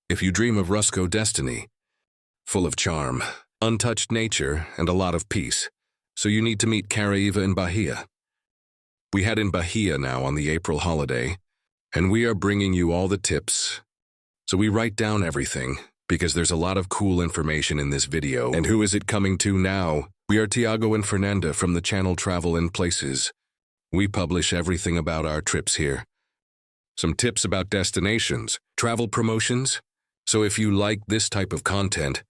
If you dream of Rusco destiny, full of charm, untouched nature, and a lot of peace, so you need to meet Caraiva in Bahia. We head in Bahia now on the April holiday, and we are bringing you all the tips. So we write down everything, because there's a lot of cool information in this video. And who is it coming to now? We are Tiago and Fernanda from the channel Travel and Places. We publish everything about our trips here. Some tips about destinations, travel promotions. So if you like this type of content,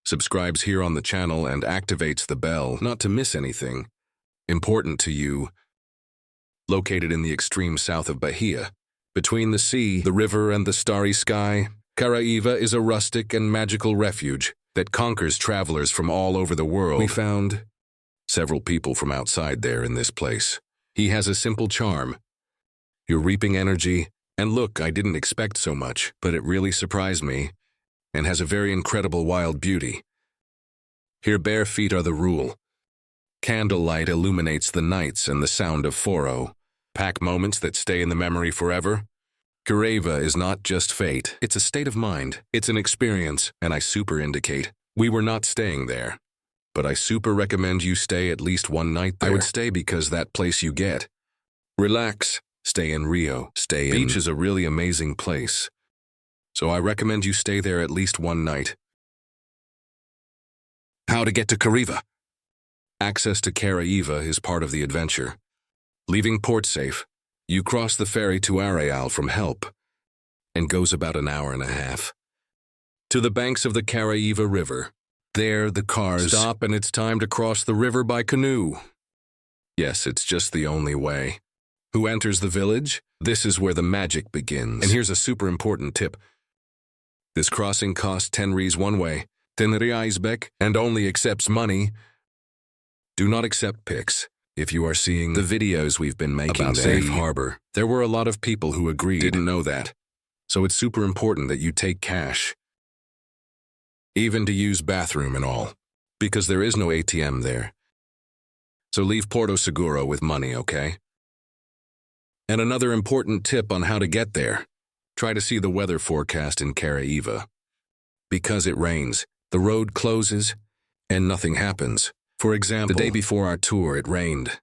subscribes here on the channel and activates the bell not to miss anything important to you. Located in the extreme south of Bahia, between the sea, the river, and the starry sky, Caraiva is a rustic and magical refuge that conquers travelers from all over the world. We found several people from outside there in this place. He has a simple charm. You're reaping energy, and look, I didn't expect so much, but it really surprised me, and has a very incredible wild beauty. Here bare feet are the rule. Candlelight illuminates the nights and the sound of foro. Pack moments that stay in the memory forever. Caraiva is not just fate, it's a state of mind. It's an experience, and I super indicate. We were not staying there, but I super recommend you stay at least one night there. I would stay because that place you get. Relax, stay in Rio, Beach is a really amazing place. So I recommend you stay there at least one night. How to get to Caraiva? Access to Caraiva is part of the adventure. Leaving port safe, you cross the ferry to Areal from Help, and goes about an hour and a half. To the banks of the Caraiva River. There the cars stop and it's time to cross the river by canoe. Yes, it's just the only way. Who enters the village? This is where the magic begins. And here's a super important tip. This crossing costs 10 reais one way, 10 reais back, and only accepts money. Do not accept pics. If you are seeing the videos we've been making about Safe Harbor, there were a lot of people who agreed. Didn't know that. So it's super important that you take cash. Even to use bathroom and all. Because there is no ATM there. So leave Porto Seguro with money, okay? And another important tip on how to get there. Try to see the weather forecast in Caraiva. Because it rains, the road closes, and nothing happens. For example, the day before our tour, it rained.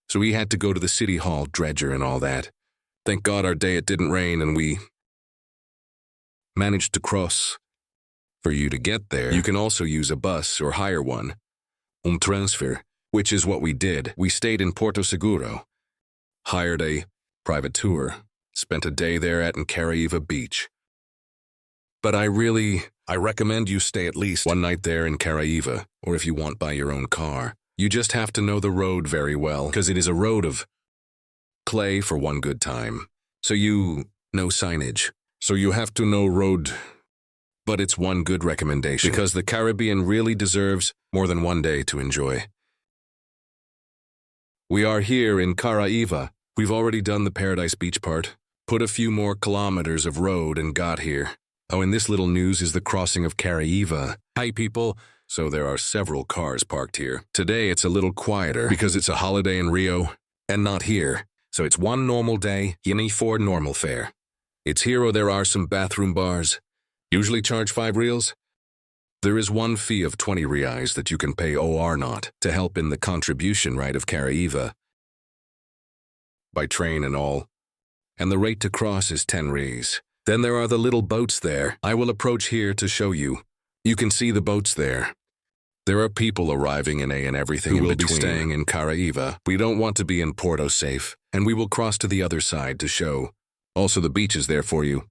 So we had to go to the city hall, dredger and all that. Thank God our day it didn't rain and we managed to cross. For you to get there, you can also use a bus or hire one. Transfer, which is what we did. We stayed in Porto Seguro. Hired a private tour. Spent a day there at Caraiva Beach. But I recommend you stay at least one night there in Caraiva, or if you want by your own car. You just have to know the road very well, because it is a road of clay for one good time. So no signage. So you have to know road. But it's one good recommendation, because the Caribbean really deserves more than one day to enjoy. We are here in Caraiva. We've already done the Paradise Beach part, put a few more kilometers of road and got here. Oh, and this little news is the crossing of Caraiva. Hi, people. So there are several cars parked here. Today it's a little quieter because it's a holiday in Rio and not here. So it's one normal day, yini for normal fare. It's here or there are some bathroom bars. Usually charge 5 reals. There is one fee of 20 reais that you can pay or not to help in the contribution right of Caraiva. By train and all. And the rate to cross is 10 reais. Then there are the little boats there. I will approach here to show you. You can see the boats there. There are people arriving in and everything who will be staying in Caraiva. We don't want to be in Porto safe, and we will cross to the other side to show. Also the beach is there for you.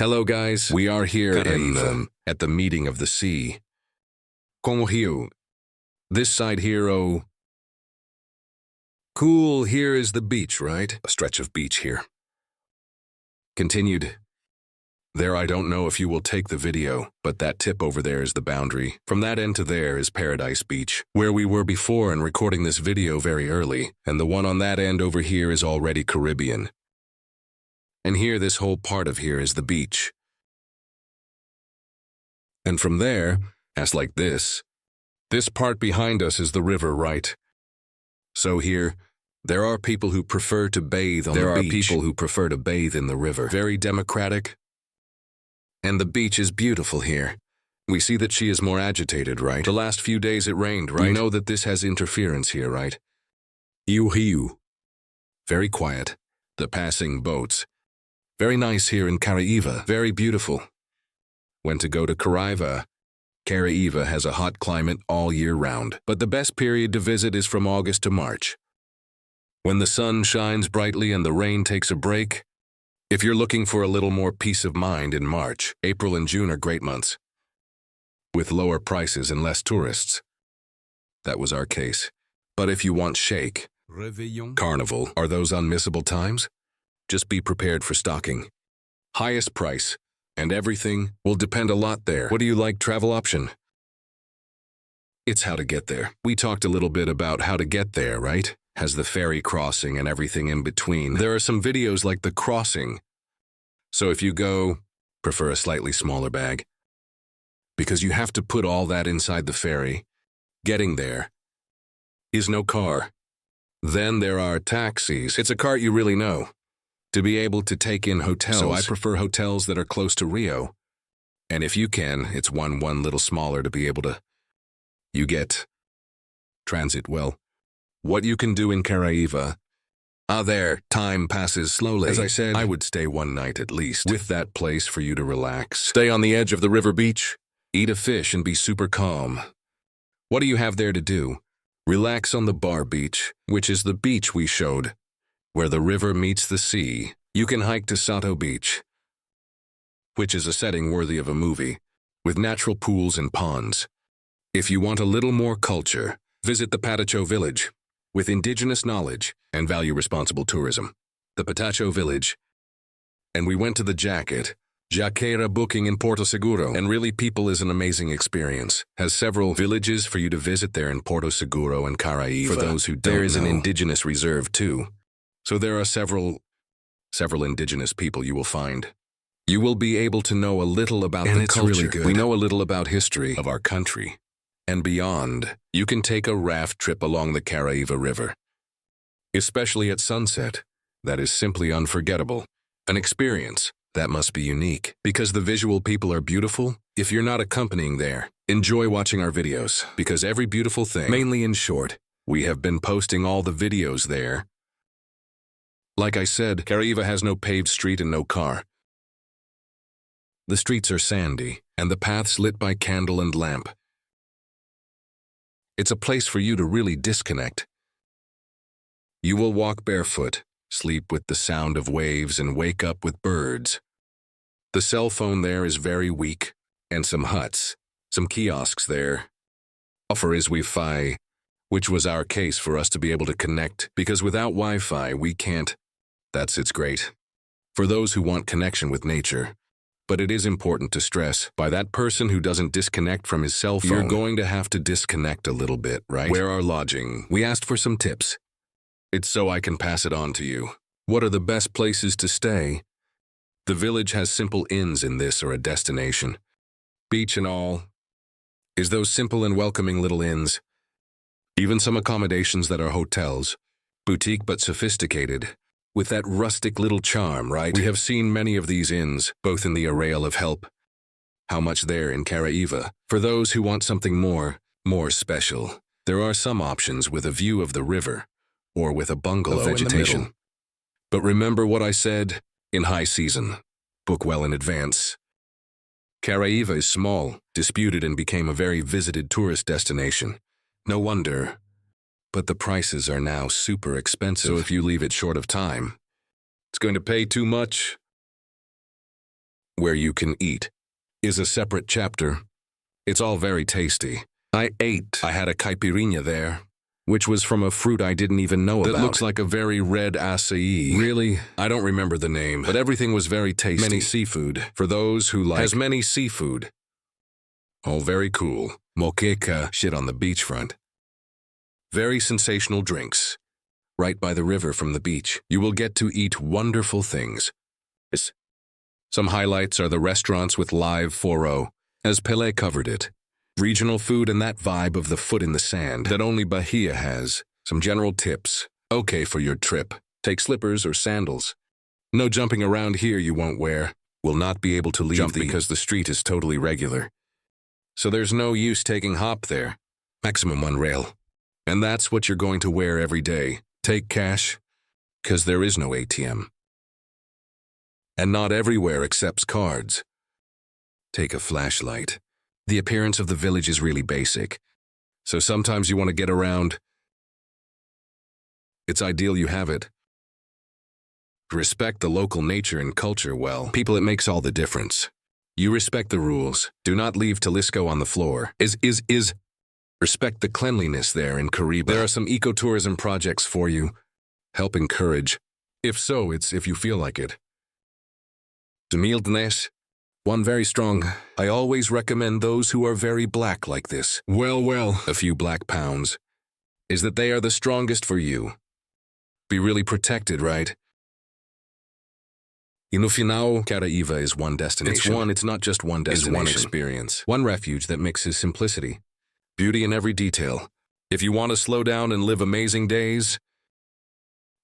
Hello guys, we are here at the meeting of the sea. Como rio. This side here, oh. Cool, here is the beach, right? A stretch of beach here. Continued. There, I don't know if you will take the video, but that tip over there is the boundary. From that end to there is Paradise Beach, where we were before and recording this video very early, and the one on that end over here is already Caribbean. And here, this whole part of here is the beach. And from there, as like this part behind us is the river, right? So here, there are people who prefer to bathe on the beach. There are people who prefer to bathe in the river. Very democratic. And the beach is beautiful here. We see that she is more agitated, right? The last few days it rained, right? You know that this has interference here, right? Iu. Very quiet. The passing boats. Very nice here in Caraiva. Very beautiful. When to go to Caraiva. Caraiva has a hot climate all year round, but the best period to visit is from August to March. When the sun shines brightly and the rain takes a break. If you're looking for a little more peace of mind in March, April and June are great months. With lower prices and less tourists. That was our case. But if you want shake, Carnival, are those unmissable times? Just be prepared for stocking. Highest price, and everything will depend a lot there. What do you like travel option? It's how to get there. We talked a little bit about how to get there, right? Has the ferry crossing and everything in between. There are some videos like the crossing. So if you go, prefer a slightly smaller bag. Because you have to put all that inside the ferry. Getting there is no car. Then there are taxis. It's a cart you really know. To be able to take in hotels. So I prefer hotels that are close to Rio. And if you can, it's one little smaller to be able to. You get transit well. What you can do in Caraiva. There, time passes slowly. As I said, I would stay one night at least. With that place for you to relax. Stay on the edge of the river beach. Eat a fish and be super calm. What do you have there to do? Relax on the bar beach, which is the beach we showed. Where the river meets the sea. You can hike to Sato Beach. Which is a setting worthy of a movie. With natural pools and ponds. If you want a little more culture, visit the Patacho village. With indigenous knowledge and value responsible tourism. The Patacho village. And we went to the Jaqueira booking in Porto Seguro. And really people is an amazing experience. Has several villages for you to visit there in Porto Seguro and Caraiva. For those who don't know. There is an indigenous reserve too. So there are several indigenous people you will find. You will be able to know a little about the culture. Really good. We know a little about history of our country. And beyond, you can take a raft trip along the Caraiva River. Especially at sunset, that is simply unforgettable. An experience that must be unique. Because the visual people are beautiful, if you're not accompanying there, enjoy watching our videos. Because every beautiful thing, mainly in short, we have been posting all the videos there. Like I said, Caraiva has no paved street and no car. The streets are sandy, and the paths lit by candle and lamp. It's a place for you to really disconnect. You will walk barefoot, sleep with the sound of waves, and wake up with birds. The cell phone there is very weak, and some huts, some kiosks there. Offer is Wi-Fi, which was our case for us to be able to connect, because without Wi-Fi we can't. It's great. For those who want connection with nature. But it is important to stress, by that person who doesn't disconnect from his cell phone, you're going to have to disconnect a little bit, right? Where are lodging? We asked for some tips. It's so I can pass it on to you. What are the best places to stay? The village has simple inns in this or a destination. Beach and all. Is those simple and welcoming little inns. Even some accommodations that are hotels. Boutique but sophisticated. With that rustic little charm, right? We have seen many of these inns, both in the arrayal of help. How much there in Caraiva? For those who want something more special, there are some options with a view of the river, or with a bungalow vegetation. But remember what I said, in high season. Book well in advance. Caraiva is small, disputed, and became a very visited tourist destination. No wonder. But the prices are now super expensive. So if you leave it short of time, it's going to pay too much. where you can eat, is a separate chapter. It's all very tasty. I had a caipirinha there, which was from a fruit I didn't even know about. That looks like a very red acai. Really? I don't remember the name, but everything was very tasty. Many seafood, for those who like. Has many seafood. Oh, very cool. Moqueca, shit on the beachfront. Very sensational drinks. Right by the river from the beach, you will get to eat wonderful things. Some highlights are the restaurants with live foro, as Pele covered it. Regional food and that vibe of the foot in the sand that only Bahia has. Some general tips. Okay for your trip. Take slippers or sandals. No jumping around here you won't wear. Will not be able to leave because the street is totally regular. So there's no use taking hop there. Maximum one rail. And that's what you're going to wear every day. Take cash, because there is no ATM. And not everywhere accepts cards. Take a flashlight. The appearance of the village is really basic, so sometimes you want to get around. It's ideal you have it. Respect the local nature and culture well. People, it makes all the difference. You respect the rules. Do not leave Talisco on the floor. Respect the cleanliness there in Caraiva. There are some ecotourism projects for you. Help encourage. If so, it's if you feel like it. Humildness. One very strong. I always recommend those who are very black like this. Well, a few black pounds. Is that they are the strongest for you. Be really protected, right? No final, Caraiva is one destination. It's not just one destination. It's one experience. One refuge that mixes simplicity, beauty in every detail. If you want to slow down and live amazing days,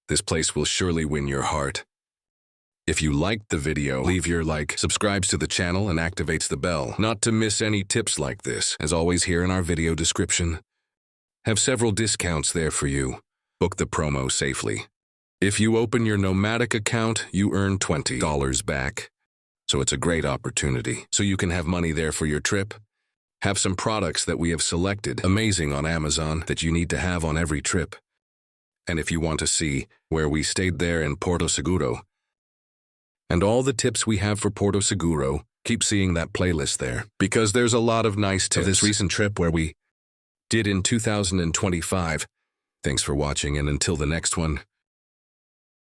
this place will surely win your heart. If you liked the video, leave your like, subscribes to the channel and activates the bell, not to miss any tips like this. As always here in our video description, have several discounts there for you. Book the promo safely. If you open your Nomadic account, you earn $20 back. So it's a great opportunity. So you can have money there for your trip. Have some products that we have selected, amazing on Amazon, that you need to have on every trip. And if you want to see where we stayed there in Porto Seguro, and all the tips we have for Porto Seguro, keep seeing that playlist there, because there's a lot of nice tips. Of this recent trip where we did in 2025. Thanks for watching, and until the next one,